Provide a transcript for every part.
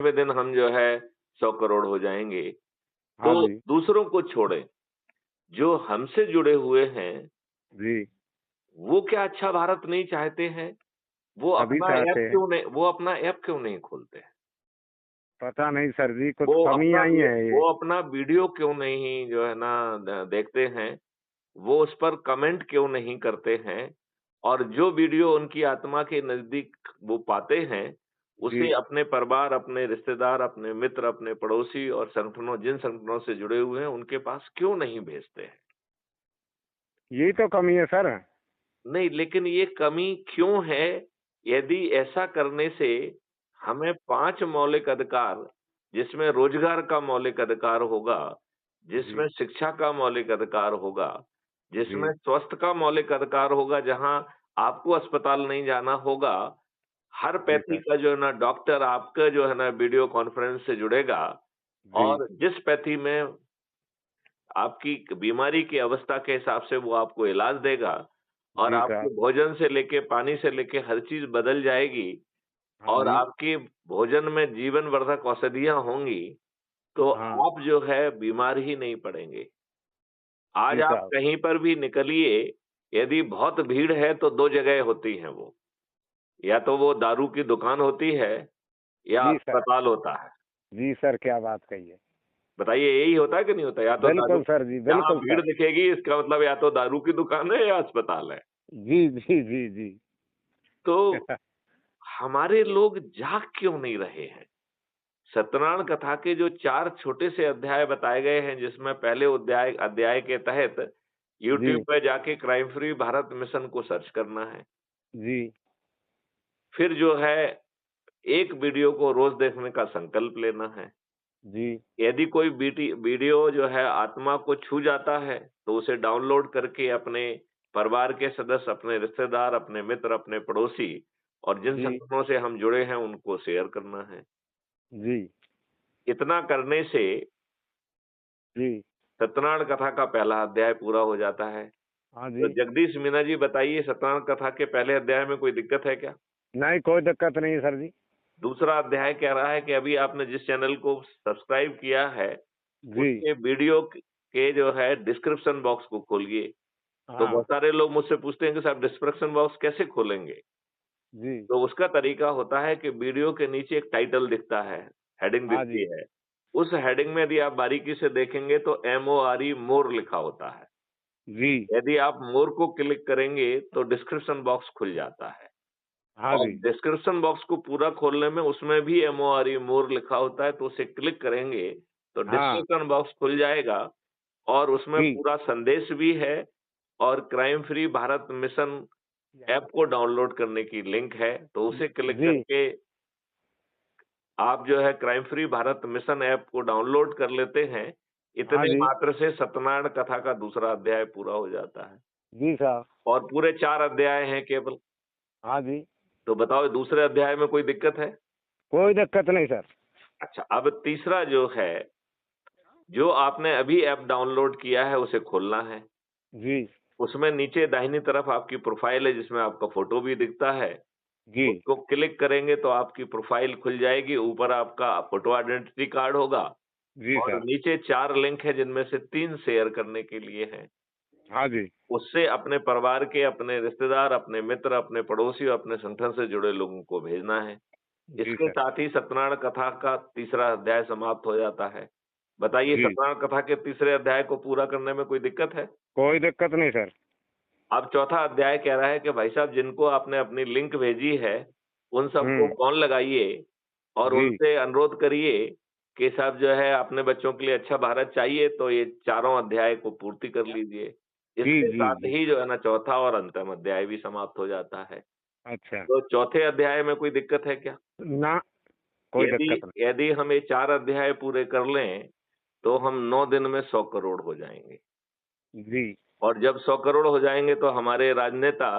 में दिन हम जो है 100 करोड़ हो जाएँगे। हाँ तो जी, दूसरों को छोड़ें, जो हमसे जुड़े हुए हैं, जी, वो क्या अच्छा भारत नहीं चाहते हैं? सभी चाहते हैं। वो अपना ऐप क्यों नहीं खोलते हैं? पता नहीं सर जी, कुछ वो अपना कमियाँ ही वी हैं ये। वो अपना वीडियो क्यों नहीं जो है ना देखते हैं? वो उस पर कमेंट क्यों नहीं करते हैं? और जो वीडियो उनकी आत्मा के नज़दीक वो पाते हैं, उसे जी, अपने परिवार, अपने रिश्तेदार, अपने मित्र, अपने पड़ोसी और जिन संगठनों से जुड़े हुए हैं, उनके पास क्यों नहीं भेजते हैं? यही तो कमी है सर। नहीं, लेकिन ये कमी क्यों है? यदि ऐसा करने से हमें 5 मौलिक अधिकार, जिसमें रोज़गार का मौलिक अधिकार होगा, जिसमें जी, शिक्षा का मौलिक अधिकार होगा, जिसमें जी, स्वास्थ्य का मौलिक अधिकार होगा, जहाँ आपको अस्पताल नहीं जाना होगा, हर जी पैथी सर, का जो है ना डॉक्टर आपका जो है ना वीडियो कॉन्फ्रेंस से जुड़ेगा जी, और जिस पैथी में आपकी बीमारी की अवस्था के हिसाब से वो आपको इलाज देगा और जी आपके साहब। भोजन से लेके पानी से लेके हर चीज़ बदल जाएगी हाँ और जी, आपके भोजन में जीवनवर्धक औषधियाँ होंगी, तो हाँ, आप जो है बीमार ही नहीं पड़ेंगे। आज जी आप साहब। कहीं पर भी निकलिए, यदि बहुत भीड़ है तो 2 जगह होती हैं वो, या तो वो दारू की दुकान होती है या जी सर, अस्पताल होता है। जी सर, क्या बात कही है। बताइए यही होता है कि नहीं होता? या तो दारू बिल्कुल सर जी, जहाँ बिल्कुल भीड़ सर। दिखेगी इसका मतलब या तो दारू की दुकान है या अस्पताल है। जी, जी, जी, जी। तो हमारे लोग जाग क्यों नहीं रहे हैं? सत्यनारायण कथा के जो 4 छोटे से अध्याय बताए गए हैं, जिसमें पहले अध्याय अध्याय के तहत यूट्यूब जी, पे जाके क्राइम फ्री भारत मिशन को सर्च करना है। जी, फिर जो है, एक वीडियो को रोज़ देखने का संकल्प लेना है। जी, यदि कोई वीडियो जो है आत्मा को छू जाता है, तो उसे डाउनलोड करके अपने परिवार के सदस्य, अपने रिश्तेदार, अपने मित्र, अपने पड़ोसी और जिन जी, संगठनों से हम जुड़े हैं, उनको शेयर करना है। जी, इतना करने से जी। सत्यनारायण कथा का पहला अध्याय पूरा हो जाता है। हाँ तो जी। जगदीश मीना जी बताइए, सत्यनारायण कथा के पहले अध्याय में कोई दिक्कत है क्या? नहीं, कोई दिक्कत नहीं है सर जी। दूसरा अध्याय कह रहा है कि अभी आपने जिस चैनल को सब्सक्राइब किया है, जी, उसके वीडियो के जो है डिस्क्रिप्शन बॉक्स को खोलिए। तो हाँ, बहुत सारे लोग मुझसे पूछते हैं कि साहब डिस्क्रिप्शन बॉक्स कैसे खोलेंगे? जी, तो उसका तरीका होता है कि वीडियो के नीचे एक टाइटल दिखता है, हेडिंग हाँ दिखती जी, है। उस हेडिंग में यदि आप बारीकी से देखेंगे तो MORE मोर लिखा होता है। जी, यदि आप मोर को क्लिक करेंगे तो डिस्क्रिप्शन बॉक्स खुल जाता है हाँ और जी, डिस्क्रिप्शन बॉक्स को पूरा खोलने में उसमें भी MORE मोर लिखा होता है, तो उसे क्लिक करेंगे तो हाँ, डिस्क्रिप्शन बॉक्स खुल जाएगा और उसमें जी, पूरा संदेश भी है और crime free Bharat mission app को डाउनलोड करने की लिंक है, तो उसे क्लिक जी, करके आप जो है crime free Bharat mission app को डाउनलोड कर लेते हैं, हाँ इतने जी, मात्र से सत्यनारायण कथा का दूसरा अध्याय पूरा हो जाता है जी साहब, और पूरे 4 अध्याय हैं केवल। हाँ जी, तो बताओ दूसरे अध्याय में कोई दिक्कत है? कोई दिक्कत नहीं सर। अच्छा, अब तीसरा जो है, जो आपने अभी ऐप डाउनलोड किया है उसे खोलना है। जी, उसमें नीचे दाहिनी तरफ आपकी प्रोफ़ाइल है जिसमें आपका फ़ोटो भी दिखता है। जी, उसको क्लिक करेंगे तो आपकी प्रोफ़ाइल खुल जाएगी, ऊपर आपका फ़ोटो आइडेंटिटी कार्ड होगा जी और सर, नीचे 4 लिंक हैं जिनमें से 3 शेयर करने के लिए हैं। हाँ जी, उससे अपने परिवार के, अपने रिश्तेदार, अपने मित्र, अपने पड़ोसी और अपने संगठन से जुड़े लोगों को भेजना है। जी इसके सर, साथ ही सत्यनारायण कथा का तीसरा अध्याय समाप्त हो जाता है। बताइए जी, सत्यनारायण कथा के तीसरे अध्याय को पूरा करने में कोई दिक्कत है? कोई दिक्कत नहीं सर। अब चौथा अध्याय कह रहा है कि भाई साहब जिनको आपने अपनी लिंक भेजी है, उन सबको हुँ, फ़ोन लगाइए और जी, उनसे अनुरोध करिए कि साहब जो है अपने बच्चों के लिए अच्छा भारत चाहिए तो ये चारों अध्याय को पूर्ति कर लीजिए। जी, इसके जी, साथ जी, ही जो है ना चौथा और अंतिम अध्याय भी समाप्त हो जाता है। अच्छा, तो चौथे अध्याय में कोई दिक्कत है क्या? ना, कोई यदि दिक्कत नहीं। यदि हम ये 4 अध्याय पूरे कर लें, तो हम 9 दिन में 100 करोड़ हो जाएँगे। जी, और जब 100 करोड़ हो जाएँगे तो हमारे राजनेता,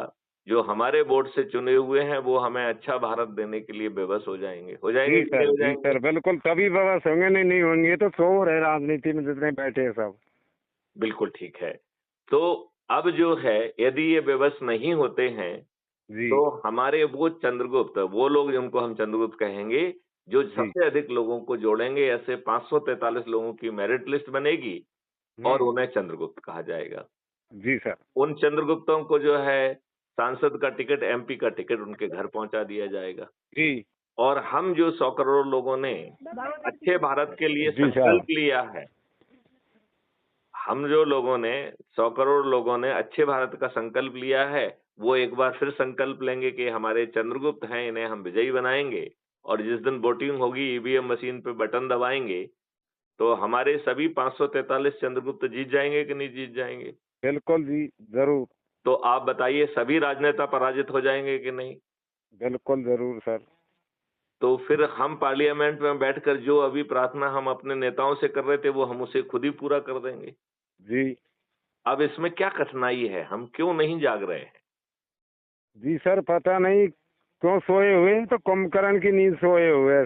जो हमारे वोट से चुने हुए हैं, वो हमें अच्छा भारत देने के लिए बेबस हो जाएँगे। हो जाएँगे कि नहीं हो जी जाएँगे? सर, बिल्कुल तभी बहस होंगे, नहीं, नहीं होंगे तो शोर है राजनीति में जितने बैठे हैं सब। बिल्कुल ठीक है। तो अब जो है, यदि ये बेबस नहीं होते हैं, जी, तो हमारे वो चंद्रगुप्त, वो लोग जिनको हम चंद्रगुप्त कहेंगे, जो जी। सबसे अधिक लोगों को जोड़ेंगे, ऐसे 543 लोगों की मेरिट लिस्ट बनेगी और हम्म। उन्हें चंद्रगुप्त कहा जाएगा। जी सर। उन चंद्रगुप्तों को जो है सांसद का टिकट, एमपी का टिकट उनके घर पहुँचा दिया जाएगा। जी। और हम जो 100 करोड़ लोगों ने अच्छे भारत के लिए जी सर। संकल्प लिया है, हम जो लोगों ने 100 करोड़ लोगों ने अच्छे भारत का संकल्प लिया है, वो एक बार फिर संकल्प लेंगे कि हमारे चंद्रगुप्त हैं, इन्हें हम विजयी बनाएँगे और जिस दिन वोटिंग होगी ईवीएम मशीन पे बटन दबाएँगे, तो हमारे सभी 543 चंद्रगुप्त जीत जाएँगे कि नहीं जीत जाएँगे? बिल्कुल जी। जरूर। तो आप बताइए सभी राजनेता पराजित हो जाएँगे कि नहीं? बिल्कुल जरूर सर। तो फिर हम पार्लियामेंट में बैठकर जो अभी प्रार्थना हम अपने नेताओं से कर रहे थे, वो हम उसे खुद ही पूरा कर देंगे। जी। अब इसमें क्या कठिनाई है? हम क्यों नहीं जाग रहे हैं? जी सर, पता नहीं क्यों सोए हुए हैं, तो कुंभकर्ण की नींद सोए हुए हैं।